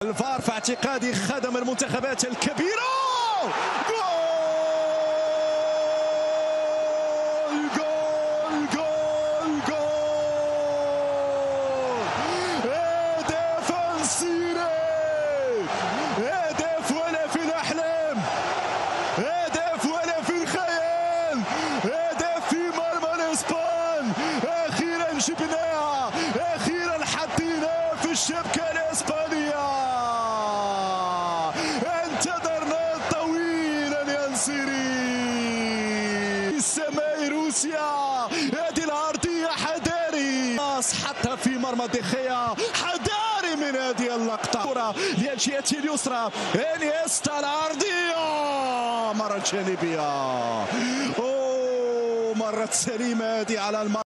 الفار في اعتقادي خدم المنتخبات الكبيرة. جول جول جول جول، هدف انسيري، هدف ولا في الأحلام، هدف ولا في الخيال، هدف في مرمى الإسبان. أخيرا جبناها، أخيرا حطينا في الشبكة الإسبانية. انتظرنا طويلا يا نصيري. السماء روسيا، هذه العرضية حذاري، حطها في مرمى دخيا، حذاري من هذه اللقطة. كرة للجهة اليسرى، انيستا العرضية مرت جانبية، مرت سليمة هذه على المرمى.